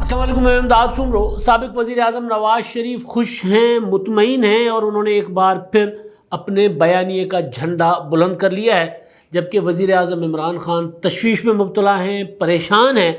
السلام علیکم، میں امداد سمرو۔ سابق وزیر اعظم نواز شریف خوش ہیں، مطمئن ہیں اور انہوں نے ایک بار پھر اپنے بیانیے کا جھنڈا بلند کر لیا ہے، جبکہ وزیر اعظم عمران خان تشویش میں مبتلا ہیں، پریشان ہیں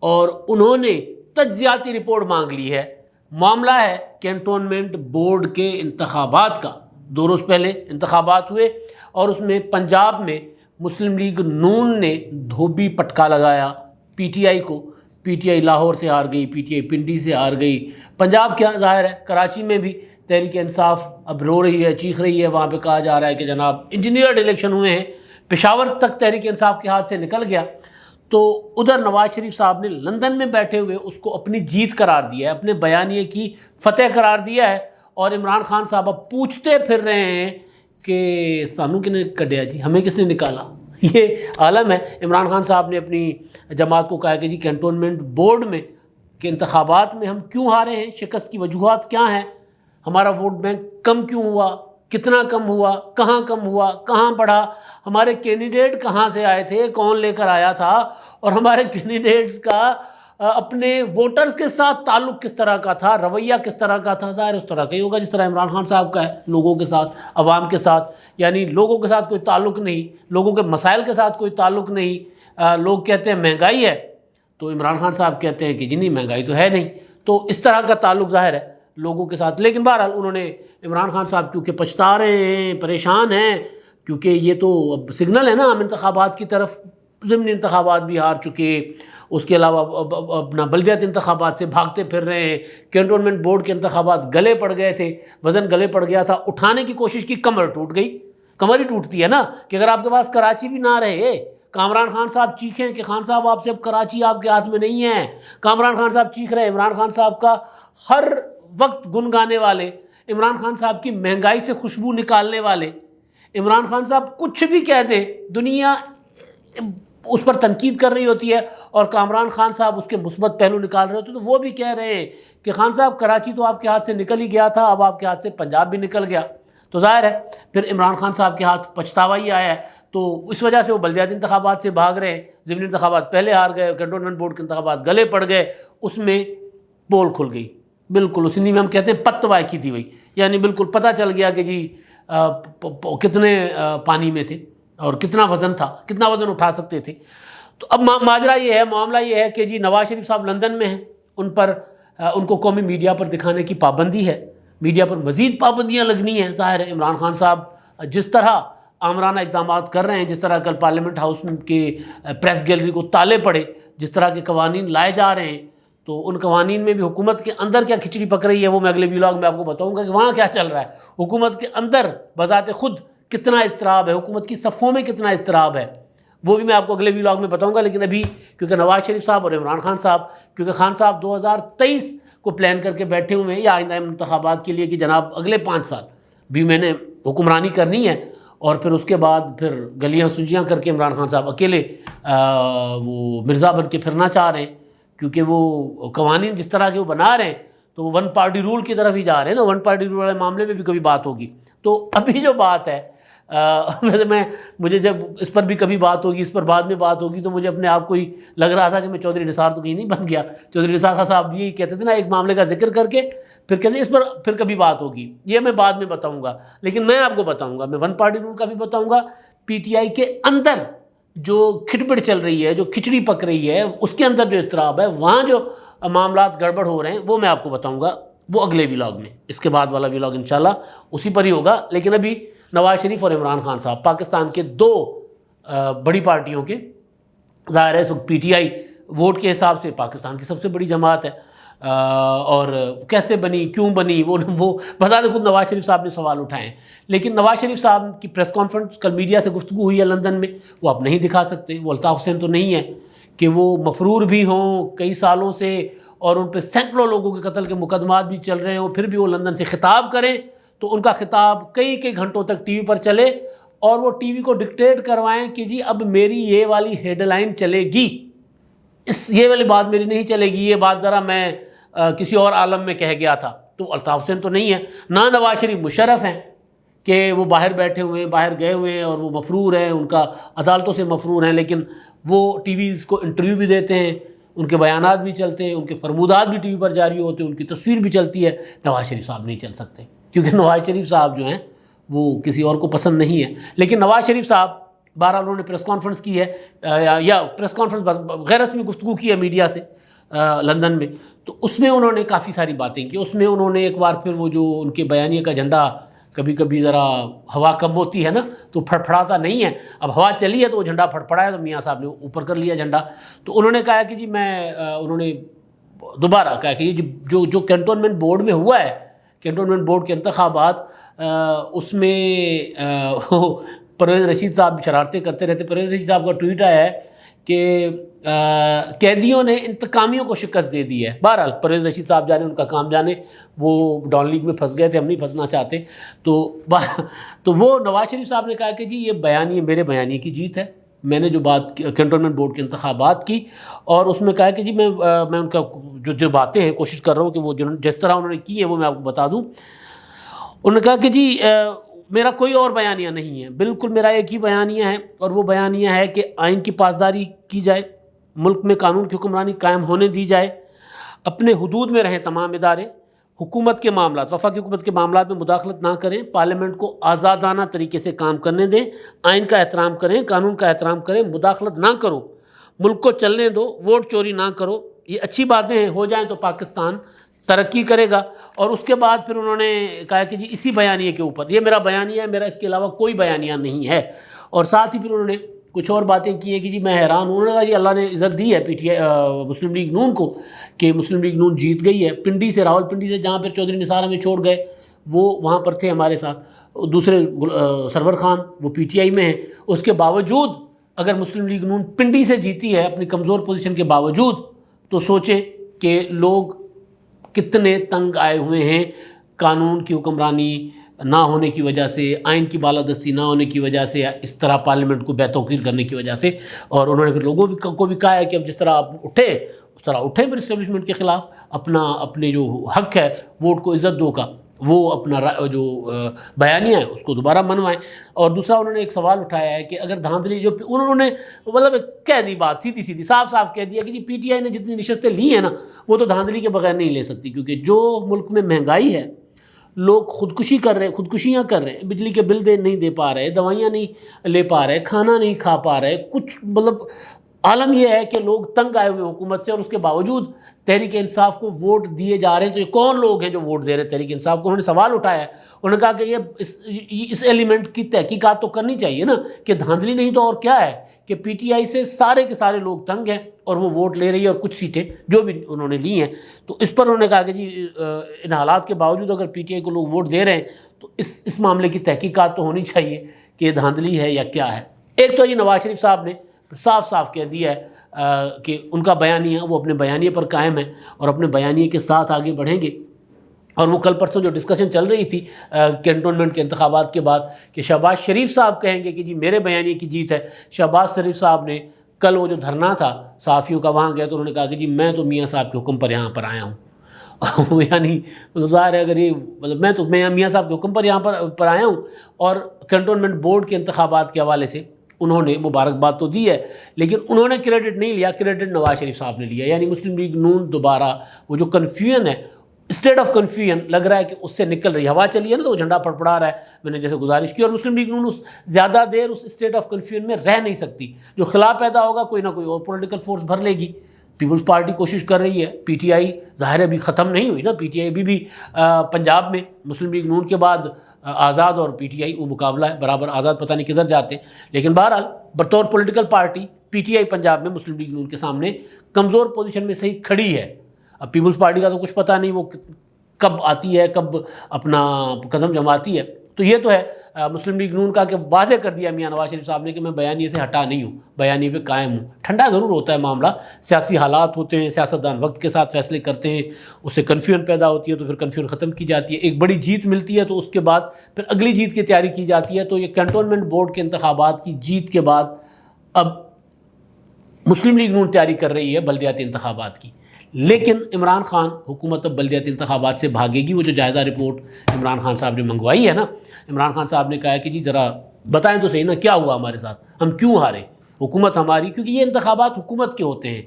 اور انہوں نے تجزیاتی رپورٹ مانگ لی ہے۔ معاملہ ہے کینٹونمنٹ بورڈ کے انتخابات کا۔ 2 روز پہلے انتخابات ہوئے اور اس میں پنجاب میں مسلم لیگ نون نے دھوبی پٹکا لگایا پی ٹی آئی کو۔ پی ٹی آئی لاہور سے ہار گئی، پی ٹی آئی پنڈی سے ہار گئی۔ پنجاب کیا ظاہر ہے، کراچی میں بھی تحریک انصاف اب رو رہی ہے، چیخ رہی ہے، وہاں پہ کہا جا رہا ہے کہ جناب انجینئرڈ الیکشن ہوئے ہیں۔ پشاور تک تحریک انصاف کے ہاتھ سے نکل گیا۔ تو ادھر نواز شریف صاحب نے لندن میں بیٹھے ہوئے اس کو اپنی جیت قرار دیا ہے، اپنے بیانیے کی فتح قرار دیا ہے، اور عمران خان صاحب اب پوچھتے پھر رہے ہیں کہ سانو کس نے کڈیا جی، ہمیں کس نے نکالا۔ یہ عالم ہے۔ عمران خان صاحب نے اپنی جماعت کو کہا کہ جی کینٹونمنٹ بورڈ میں کے انتخابات میں ہم کیوں ہارے ہیں، شکست کی وجوہات کیا ہیں، ہمارا ووٹ بینک کم کیوں ہوا، کتنا کم ہوا، کہاں بڑھا، ہمارے کینڈیڈیٹ کہاں سے آئے تھے، کون لے کر آیا تھا، اور ہمارے کینڈیڈیٹس کا اپنے ووٹرز کے ساتھ تعلق کس طرح کا تھا، رویہ کس طرح کا تھا۔ ظاہر اس طرح کا ہی ہوگا جس طرح عمران خان صاحب کا ہے، لوگوں کے ساتھ، عوام کے ساتھ، یعنی لوگوں کے ساتھ کوئی تعلق نہیں، لوگوں کے مسائل کے ساتھ کوئی تعلق نہیں۔ لوگ کہتے ہیں مہنگائی ہے تو عمران خان صاحب کہتے ہیں کہ جی نہیں مہنگائی تو ہے نہیں، تو اس طرح کا تعلق ظاہر ہے لوگوں کے ساتھ۔ لیکن بہرحال انہوں نے عمران خان صاحب کیونکہ پچھتا رہے ہیں، پریشان ہیں، کیونکہ یہ تو اب سگنل ہے نا ہم انتخابات کی طرف، ضمنی انتخابات بھی ہار چکے، اس کے علاوہ اپنا بلدیات انتخابات سے بھاگتے پھر رہے ہیں، کینٹونمنٹ بورڈ کے انتخابات گلے پڑ گئے تھے، وزن گلے پڑ گیا تھا، اٹھانے کی کوشش کی، کمر ٹوٹ گئی۔ کمر ہی ٹوٹتی ہے نا کہ اگر آپ کے پاس کراچی بھی نہ رہے، کامران خان صاحب چیخیں کہ خان صاحب آپ سے اب کراچی آپ کے ہاتھ میں نہیں ہے، کامران خان صاحب چیخ رہے، عمران خان صاحب کا ہر وقت گنگانے والے، عمران خان صاحب کی مہنگائی سے خوشبو نکالنے والے، عمران خان صاحب کچھ بھی کہہ دیں دنیا اس پر تنقید کر رہی ہوتی ہے، اور کامران خان صاحب اس کے مثبت پہلو نکال رہے ہوتے ہیں، تو وہ بھی کہہ رہے ہیں کہ خان صاحب کراچی تو آپ کے ہاتھ سے نکل ہی گیا تھا، اب آپ کے ہاتھ سے پنجاب بھی نکل گیا۔ تو ظاہر ہے پھر عمران خان صاحب کے ہاتھ پچھتاوا ہی آیا ہے، تو اس وجہ سے وہ بلدیاتی انتخابات سے بھاگ رہے ہیں، ضمنی انتخابات پہلے ہار گئے، کینٹونمنٹ بورڈ کے انتخابات گلے پڑ گئے، اس میں پول کھل گئی، بالکل اس میں ہم کہتے ہیں پت واقعی تھی وہی، یعنی بالکل پتہ چل گیا کہ جی کتنے پانی میں تھے اور کتنا وزن تھا، کتنا وزن اٹھا سکتے تھے۔ تو اب ماجرا یہ ہے، معاملہ یہ ہے کہ جی نواز شریف صاحب لندن میں ہیں، ان کو قومی میڈیا پر دکھانے کی پابندی ہے، میڈیا پر مزید پابندیاں لگنی ہیں۔ ظاہر ہے عمران خان صاحب جس طرح آمرانہ اقدامات کر رہے ہیں، جس طرح کل پارلیمنٹ ہاؤس کے پریس گیلری کو تالے پڑے، جس طرح کے قوانین لائے جا رہے ہیں، تو ان قوانین میں بھی حکومت کے اندر کیا کھچڑی پک رہی ہے وہ میں اگلے ویلاگ میں آپ کو بتاؤں گا کہ وہاں کیا چل رہا ہے، حکومت کے اندر بذات خود کتنا اضطراب ہے، حکومت کی صفوں میں کتنا اضطراب ہے، وہ بھی میں آپ کو اگلے ویلاگ میں بتاؤں گا۔ لیکن ابھی کیونکہ نواز شریف صاحب اور عمران خان صاحب، کیونکہ خان صاحب 2023 کو پلان کر کے بیٹھے ہوئے ہیں یا آئندہ انتخابات کے لیے کہ جناب اگلے 5 سال بھی میں نے حکمرانی کرنی ہے، اور پھر اس کے بعد پھر گلیاں سنجیاں کر کے عمران خان صاحب اکیلے وہ مرزا بن کے پھرنا چاہ رہے ہیں، کیونکہ وہ قوانین جس طرح کے وہ بنا رہے ہیں تو وہ 1 پارٹی رول کی طرف ہی جا رہے ہیں نا، 1 پارٹی رول والے معاملے میں بھی کبھی بات ہوگی۔ تو ابھی جو بات ہے ویسے مجھے جب اس پر بھی کبھی بات ہوگی، اس پر بعد میں بات ہوگی، تو مجھے اپنے آپ کو ہی لگ رہا تھا کہ میں چودھری نثار تو کہیں نہیں بن گیا۔ چودھری نثار خان صاحب یہی کہتے تھے نا، ایک معاملے کا ذکر کر کے پھر کہتے ہیں اس پر پھر کبھی بات ہوگی، یہ میں بعد میں بتاؤں گا، لیکن میں آپ کو بتاؤں گا، میں 1 پارٹی رول کا بھی بتاؤں گا، پی ٹی آئی کے اندر جو کھٹپٹ چل رہی ہے، جو کھچڑی پک رہی ہے، اس کے اندر جو اضطراب ہے، وہاں جو معاملات گڑبڑ ہو رہے ہیں، وہ میں آپ کو بتاؤں گا، وہ اگلے ویلاگ میں، اس کے بعد والا ویلاگ انشاءاللہ اسی پر ہی ہوگا۔ لیکن ابھی نواز شریف اور عمران خان صاحب پاکستان کے 2 بڑی پارٹیوں کے، ظاہر ہے پی ٹی آئی ووٹ کے حساب سے پاکستان کی سب سے بڑی جماعت ہے، اور کیسے بنی، کیوں بنی، وہ بذات خود نواز شریف صاحب نے سوال اٹھائے ہیں۔ لیکن نواز شریف صاحب کی پریس کانفرنس کل میڈیا سے گفتگو ہوئی ہے لندن میں، وہ آپ نہیں دکھا سکتے، وہ الطاف حسین تو نہیں ہے کہ وہ مفرور بھی ہوں کئی سالوں سے، اور ان پہ سینکڑوں لوگوں کے قتل کے مقدمات بھی چل رہے ہوں، پھر بھی وہ لندن سے خطاب کریں تو ان کا خطاب کئی گھنٹوں تک ٹی وی پر چلے، اور وہ ٹی وی کو ڈکٹیٹ کروائیں کہ جی اب میری یہ والی ہیڈ لائن چلے گی، یہ والی بات میری نہیں چلے گی، یہ بات ذرا میں کسی اور عالم میں کہہ گیا تھا۔ تو الطاف حسین تو نہیں ہے، نہ نواز شریف مشرف ہیں کہ وہ باہر بیٹھے ہوئے ہیں، باہر گئے ہوئے ہیں اور وہ مفرور ہیں، ان کا عدالتوں سے مفرور ہیں، لیکن وہ ٹی ویز کو انٹرویو بھی دیتے ہیں، ان کے بیانات بھی چلتے ہیں، ان کے فرمودات بھی ٹی وی پر جاری ہوتے ہیں، ان کی تصویر بھی چلتی ہے، نواز شریف صاحب نہیں چل سکتے، کیونکہ نواز شریف صاحب جو ہیں وہ کسی اور کو پسند نہیں ہے۔ لیکن نواز شریف صاحب بہرحال انہوں نے پریس کانفرنس کی ہے، یا پریس کانفرنس غیر رسمی گفتگو کی ہے میڈیا سے لندن میں، تو اس میں انہوں نے کافی ساری باتیں کی۔ اس میں انہوں نے ایک بار پھر وہ جو ان کے بیانیے کا جھنڈا کبھی کبھی ذرا ہوا کم ہوتی ہے نا تو پھڑپھڑاتا نہیں ہے، اب ہوا چلی ہے تو وہ جھنڈا پھڑپھڑایا تو میاں صاحب نے اوپر کر لیا جھنڈا۔ تو انہوں نے کہا کہ جی انہوں نے دوبارہ کہا کہ یہ جو کینٹونمنٹ بورڈ میں ہوا ہے، کینٹونمنٹ بورڈ کے انتخابات، اس میں پرویز رشید صاحب شرارتیں کرتے رہتے۔ پرویز رشید صاحب کا ٹویٹ آیا ہے کہ قیدیوں نے انتقامیوں کو شکست دے دی ہے۔ بہرحال پرویز رشید صاحب جانے، ان کا کام جانے، وہ ڈان لیگ میں پھنس گئے تھے، ہم نہیں پھنسنا چاہتے۔ تو وہ نواز شریف صاحب نے کہا کہ جی یہ بیانیے میرے بیانیے کی جیت ہے، میں نے جو بات کینٹونمنٹ بورڈ کے انتخابات کی، اور اس میں کہا کہ جی میں ان کا جو باتیں ہیں کوشش کر رہا ہوں کہ وہ جس طرح انہوں نے کی ہے وہ میں آپ کو بتا دوں۔ انہوں نے کہا کہ جی میرا کوئی اور بیانیہ نہیں ہے، بالکل میرا ایک ہی بیانیہ ہے، اور وہ بیانیہ ہے کہ آئین کی پاسداری کی جائے، ملک میں قانون کی حکمرانی قائم ہونے دی جائے، اپنے حدود میں رہیں تمام ادارے، حکومت کے معاملات، وفاقی حکومت کے معاملات میں مداخلت نہ کریں، پارلیمنٹ کو آزادانہ طریقے سے کام کرنے دیں، آئین کا احترام کریں، قانون کا احترام کریں، مداخلت نہ کرو، ملک کو چلنے دو، ووٹ چوری نہ کرو۔ یہ اچھی باتیں ہیں، ہو جائیں تو پاکستان ترقی کرے گا۔ اور اس کے بعد پھر انہوں نے کہا کہ جی اسی بیانیے کے اوپر، یہ میرا بیانیہ ہے، میرا اس کے علاوہ کوئی بیانیہ نہیں ہے۔ اور ساتھ ہی پھر انہوں نے کچھ اور باتیں کی ہیں کہ جی میں حیران ہوں۔ انہوں نے کہا جی اللہ نے عزت دی ہے مسلم لیگ نون کو، کہ مسلم لیگ نون جیت گئی ہے پنڈی سے، راول پنڈی سے، جہاں پھر چودھری نثار ہمیں چھوڑ گئے، وہ وہاں پر تھے ہمارے ساتھ، دوسرے سرور خان وہ پی ٹی آئی میں ہیں۔ اس کے باوجود اگر مسلم لیگ نون پنڈی سے جیتی ہے اپنی کمزور پوزیشن کے باوجود، تو سوچیں کہ لوگ کتنے تنگ آئے ہوئے ہیں قانون کی حکمرانی نہ ہونے کی وجہ سے، آئین کی بالادستی نہ ہونے کی وجہ سے، اس طرح پارلیمنٹ کو بے توقیر کرنے کی وجہ سے۔ اور انہوں نے پھر لوگوں کو بھی کہا ہے کہ اب جس طرح آپ اٹھے اس طرح اٹھیں پھر اسٹیبلشمنٹ کے خلاف، اپنے جو حق ہے ووٹ کو عزت دو کا، وہ اپنا جو بیانیہ ہے اس کو دوبارہ منوائیں۔ اور دوسرا انہوں نے ایک سوال اٹھایا ہے کہ اگر دھاندلی، جو انہوں نے مطلب کہہ دی بات سیدھی صاف کہہ دیا کہ جی پی ٹی آئی نے جتنی نشستیں لی ہیں نا وہ تو دھاندلی کے بغیر نہیں لے سکتی، کیونکہ جو ملک میں مہنگائی ہے، لوگ خودکشیاں کر رہے ہیں، بجلی کے بل نہیں دے پا رہے، دوائیاں نہیں لے پا رہے، کھانا نہیں کھا پا رہے، کچھ مطلب عالم یہ ہے کہ لوگ تنگ آئے ہوئے حکومت سے، اور اس کے باوجود تحریک انصاف کو ووٹ دیے جا رہے ہیں۔ تو یہ کون لوگ ہیں جو ووٹ دے رہے ہیں تحریک انصاف کو؟ انہوں نے سوال اٹھایا ہے، انہوں نے کہا کہ یہ اس ایلیمنٹ کی تحقیقات تو کرنی چاہیے نا، کہ دھاندلی نہیں تو اور کیا ہے، کہ پی ٹی آئی سے سارے کے سارے لوگ تنگ ہیں اور وہ ووٹ لے رہی ہے، اور کچھ سیٹیں جو بھی انہوں نے لی ہیں۔ تو اس پر انہوں نے کہا کہ جی ان حالات کے باوجود اگر پی ٹی آئی کو لوگ ووٹ دے رہے ہیں تو اس معاملے کی تحقیقات تو ہونی چاہیے کہ یہ دھاندلی ہے یا کیا ہے۔ ایک تو یہ نواز شریف صاحب نے صاف کہہ دیا ہے کہ ان کا بیانیہ، وہ اپنے بیانیے پر قائم ہے اور اپنے بیانیے کے ساتھ آگے بڑھیں گے۔ اور وہ کل پرسوں جو ڈسکشن چل رہی تھی کینٹونمنٹ کے انتخابات کے بعد کہ شہباز شریف صاحب کہیں گے کہ جی میرے بیانیے کی جیت ہے، شہباز شریف صاحب نے کل وہ جو دھرنا تھا صحافیوں کا وہاں گیا تو انہوں نے کہا کہ جی میں تو میاں صاحب کے حکم پر یہاں پر آیا ہوں یعنی ظاہر ہے اگر یہ مطلب میں میاں صاحب کے حکم پر یہاں پر آیا ہوں۔ اور کینٹونمنٹ بورڈ کے انتخابات کے حوالے سے انہوں نے مبارکباد تو دی ہے، لیکن انہوں نے کریڈٹ نہیں لیا، کریڈٹ نواز شریف صاحب نے لیا۔ یعنی مسلم لیگ نون دوبارہ وہ جو کنفیوژن ہے، اسٹیٹ آف کنفیوژن لگ رہا ہے کہ اس سے نکل رہی ہے، ہوا چلی ہے نا تو وہ جھنڈا پھڑپڑا رہا ہے، میں نے جیسے گزارش کی۔ اور مسلم لیگ نون زیادہ دیر اس اسٹیٹ آف کنفیوژن میں رہ نہیں سکتی، جو خلا پیدا ہوگا کوئی نہ کوئی اور پولیٹیکل فورس بھر لے گی۔ پیپلز پارٹی کوشش کر رہی ہے، پی ٹی آئی ظاہر ہے ابھی ختم نہیں ہوئی نا، پی ٹی آئی بھی پنجاب میں مسلم لیگ نون کے بعد آزاد اور پی ٹی آئی وہ مقابلہ ہے برابر، آزاد پتہ نہیں کدھر جاتے ہیں، لیکن بہرحال بطور political party P T I Punjab میں مسلم لیگ نون کے سامنے کمزور پوزیشن میں صحیح کھڑی ہے۔ اب پیپلز پارٹی کا تو کچھ پتہ نہیں وہ کب آتی ہے، کب اپنا قدم جماتی ہے۔ تو یہ تو ہے مسلم لیگ نون کا کہ واضح کر دیا میاں نواز شریف صاحب نے کہ میں بیانیے سے ہٹا نہیں ہوں، بیانیے پہ قائم ہوں۔ ٹھنڈا ضرور ہوتا ہے معاملہ، سیاسی حالات ہوتے ہیں، سیاستدان وقت کے ساتھ فیصلے کرتے ہیں، اس سے کنفیوژن پیدا ہوتی ہے تو پھر کنفیوژن ختم کی جاتی ہے، ایک بڑی جیت ملتی ہے تو اس کے بعد پھر اگلی جیت کی تیاری کی جاتی ہے۔ تو یہ کینٹونمنٹ بورڈ کے انتخابات کی جیت کے بعد اب مسلم لیگ نون تیاری کر رہی ہے بلدیاتی انتخابات کی، لیکن عمران خان حکومت اب بلدیاتی انتخابات سے بھاگے گی۔ وہ جو جائزہ رپورٹ عمران خان صاحب نے منگوائی ہے نا، عمران خان صاحب نے کہا ہے کہ جی ذرا بتائیں تو صحیح نا کیا ہوا ہمارے ساتھ، ہم کیوں ہارے، حکومت ہماری، کیونکہ یہ انتخابات حکومت کے ہوتے ہیں،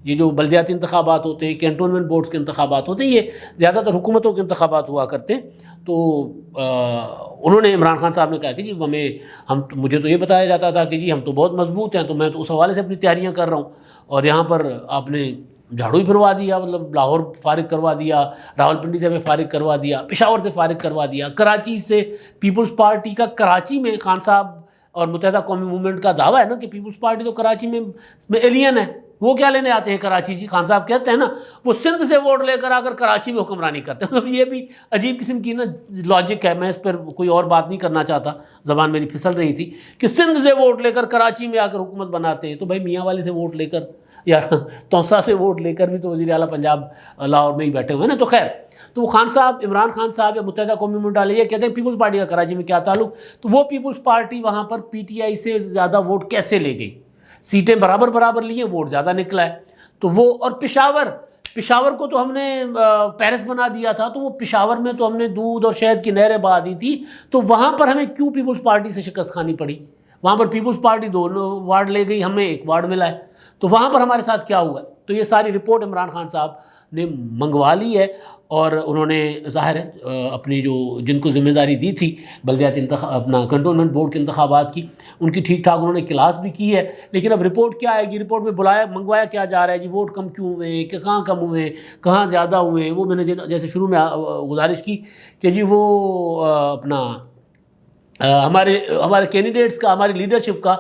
یہ جو بلدیاتی انتخابات ہوتے ہیں، کینٹونمنٹ بورڈز کے انتخابات ہوتے ہیں، یہ زیادہ تر حکومتوں کے انتخابات ہوا کرتے ہیں. تو انہوں نے عمران خان صاحب نے کہا کہ جی مجھے تو یہ بتایا جاتا تھا کہ جی ہم تو بہت مضبوط ہیں، تو میں تو اس حوالے سے اپنی تیاریاں کر رہا ہوں، اور یہاں پر آپ نے جھاڑو ہی پھروا دیا، مطلب لاہور فارغ کروا دیا، راول پنڈی سے ہمیں فارغ کروا دیا، پشاور سے فارغ کروا دیا، کراچی سے پیپلز پارٹی کا کراچی میں خان صاحب اور متحدہ قومی موومنٹ کا دعویٰ ہے نا کہ پیپلز پارٹی تو کراچی میں ایلین ہے، وہ کیا لینے آتے ہیں کراچی؟ جی خان صاحب کہتے ہیں نا وہ سندھ سے ووٹ لے کر آ کر کراچی میں حکمرانی کرتے ہیں. یہ بھی عجیب قسم کی نا لاجک ہے. میں اس پر کوئی اور بات نہیں کرنا چاہتا، زبان میری پھسل رہی تھی کہ سندھ سے ووٹ لے کر کراچی میں آ کر حکومت بناتے ہیں. تو بھائی میاں والی سے ووٹ لے کر یا توسا سے ووٹ لے کر بھی تو وزیر اعلیٰ پنجاب لاہور میں ہی بیٹھے ہوئے ہیں نا. تو خیر، تو وہ خان صاحب، عمران خان صاحب یا متحدہ قومی موومنٹ والے یہ کہتے ہیں پیپلز پارٹی کا کراچی میں کیا تعلق؟ تو وہ پیپلز پارٹی وہاں پر پی ٹی آئی سے زیادہ ووٹ کیسے لے گئی؟ سیٹیں برابر لیے، ووٹ زیادہ نکلا ہے. تو وہ اور پشاور کو تو ہم نے پیرس بنا دیا تھا، تو وہ پشاور میں تو ہم نے دودھ اور شہد کی نہریں بہا دی تھی. تو وہاں پر ہمیں کیوں پیپلز پارٹی سے شکست کھانی پڑی؟ وہاں پر پیپلز پارٹی 2 وارڈ لے گئی، ہمیں 1 وارڈ ملا ہے. تو وہاں پر ہمارے ساتھ کیا ہوا ہے؟ تو یہ ساری رپورٹ عمران خان صاحب نے منگوا لی ہے، اور انہوں نے ظاہر ہے اپنی جن کو ذمہ داری دی تھی بلدیاتی اپنا کنٹونمنٹ بورڈ کے انتخابات کی، ان کی ٹھیک ٹھاک انہوں نے کلاس بھی کی ہے. لیکن اب رپورٹ کیا آئے گی؟ رپورٹ میں منگوایا کیا جا رہا ہے جی؟ ووٹ کم کیوں ہوئے ہیں، کہ کہاں کم ہوئے ہیں، کہاں زیادہ ہوئے ہیں. وہ میں نے جیسے شروع میں گزارش کی کہ جی وہ اپنا ہمارے کینڈیڈیٹس کا، ہماری لیڈرشپ کا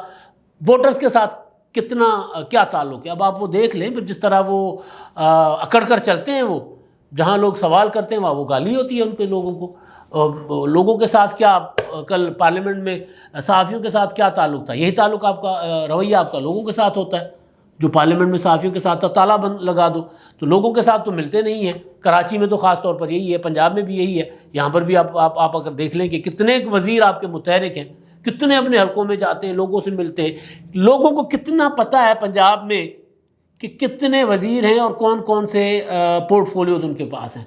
ووٹرز کے ساتھ کیا تعلق ہے. اب آپ وہ دیکھ لیں، پھر جس طرح وہ اکڑ کر چلتے ہیں، وہ جہاں لوگ سوال کرتے ہیں وہاں وہ گالی ہوتی ہے ان کے لوگوں کو. لوگوں کے ساتھ کیا، کل پارلیمنٹ میں صحافیوں کے ساتھ کیا تعلق تھا؟ یہی تعلق آپ کا، رویہ آپ کا لوگوں کے ساتھ ہوتا ہے. جو پارلیمنٹ میں صحافیوں کے ساتھ تالا بند لگا دو، تو لوگوں کے ساتھ تو ملتے نہیں ہیں. کراچی میں تو خاص طور پر یہی ہے، پنجاب میں بھی یہی ہے. یہاں پر بھی آپ اگر دیکھ لیں کہ کتنے وزیر آپ کے متحرک ہیں، کتنے اپنے حلقوں میں جاتے ہیں، لوگوں سے ملتے ہیں. لوگوں کو کتنا پتہ ہے پنجاب میں کہ کتنے وزیر ہیں اور کون کون سے پورٹ فولیوز ان کے پاس ہیں؟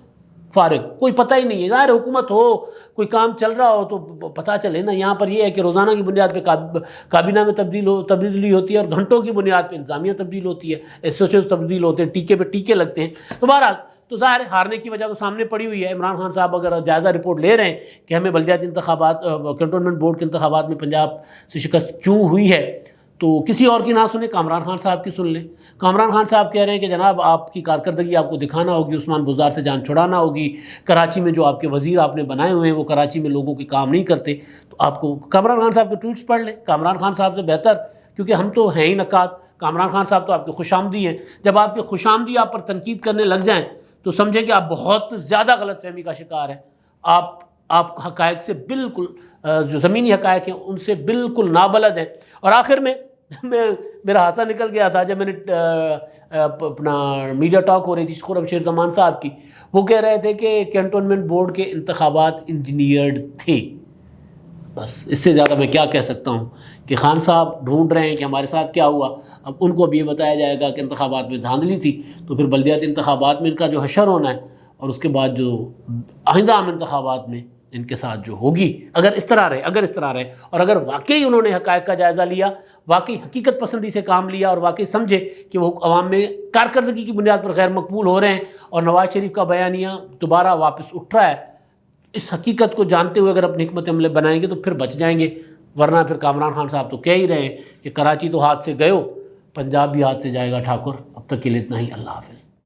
فارغ، کوئی پتہ ہی نہیں ہے. ظاہر حکومت ہو، کوئی کام چل رہا ہو تو پتہ چلے نا. یہاں پر یہ ہے کہ روزانہ کی بنیاد پہ کابینہ میں تبدیلی ہوتی ہے، اور گھنٹوں کی بنیاد پہ انتظامیہ تبدیل ہوتی ہے، ایسوسیشن تبدیل ہوتے ہیں، ٹیکے پہ ٹیکے لگتے ہیں. تو بہرحال تو ظاہر ہارنے کی وجہ تو سامنے پڑی ہوئی ہے. عمران خان صاحب اگر جائزہ رپورٹ لے رہے ہیں کہ ہمیں بلدیاتی انتخابات، کنٹونمنٹ بورڈ کے انتخابات میں پنجاب سے شکست کیوں ہوئی ہے، تو کسی اور کی نہ سنیں، کامران خان صاحب کی سن لیں. کامران خان صاحب کہہ رہے ہیں کہ جناب آپ کی کارکردگی آپ کو دکھانا ہوگی، عثمان بزدار سے جان چھڑانا ہوگی. کراچی میں جو آپ کے وزیر آپ نے بنائے ہوئے ہیں وہ کراچی میں لوگوں کے کام نہیں کرتے. تو آپ کو کامران خان صاحب کے ٹویٹس پڑھ لیں. کامران خان صاحب سے بہتر، کیونکہ ہم تو ہیں ہی نقاد. کامران خان صاحب تو آپ کے خوش آمدی ہیں. جب آپ کے خوش آمدی آپ پر تنقید کرنے لگ جائیں تو سمجھیں کہ آپ بہت زیادہ غلط فہمی کا شکار ہیں. آپ حقائق سے بالکل، جو زمینی حقائق ہیں ان سے بالکل نابلد ہیں. اور آخر میں میرا ہانسا نکل گیا تھا جب میں نے اپنا میڈیا ٹاک ہو رہی تھی خرم شیر زمان صاحب کی. وہ کہہ رہے تھے کہ کینٹونمنٹ بورڈ کے انتخابات انجینئرڈ تھے. بس اس سے زیادہ میں کیا کہہ سکتا ہوں کہ خان صاحب ڈھونڈ رہے ہیں کہ ہمارے ساتھ کیا ہوا. اب ان کو بھی یہ بتایا جائے گا کہ انتخابات میں دھاندلی تھی، تو پھر بلدیاتی انتخابات میں ان کا جو حشر ہونا ہے، اور اس کے بعد جو آئندہ عام انتخابات میں ان کے ساتھ جو ہوگی، اگر اس طرح رہے اور اگر واقعی انہوں نے حقائق کا جائزہ لیا، واقعی حقیقت پسندی سے کام لیا، اور واقعی سمجھے کہ وہ عوام میں کارکردگی کی بنیاد پر غیر مقبول ہو رہے ہیں، اور نواز شریف کا بیانیہ دوبارہ واپس اٹھ رہا ہے، اس حقیقت کو جانتے ہوئے اگر اپنی حکمت عملی بنائیں گے تو پھر بچ جائیں گے. ورنہ پھر کامران خان صاحب تو کہہ ہی رہے ہیں کہ کراچی تو ہاتھ سے گئے ہو، پنجاب بھی ہاتھ سے جائے گا ٹھاکر. اب تک کے لیے اتنا ہی. اللہ حافظ.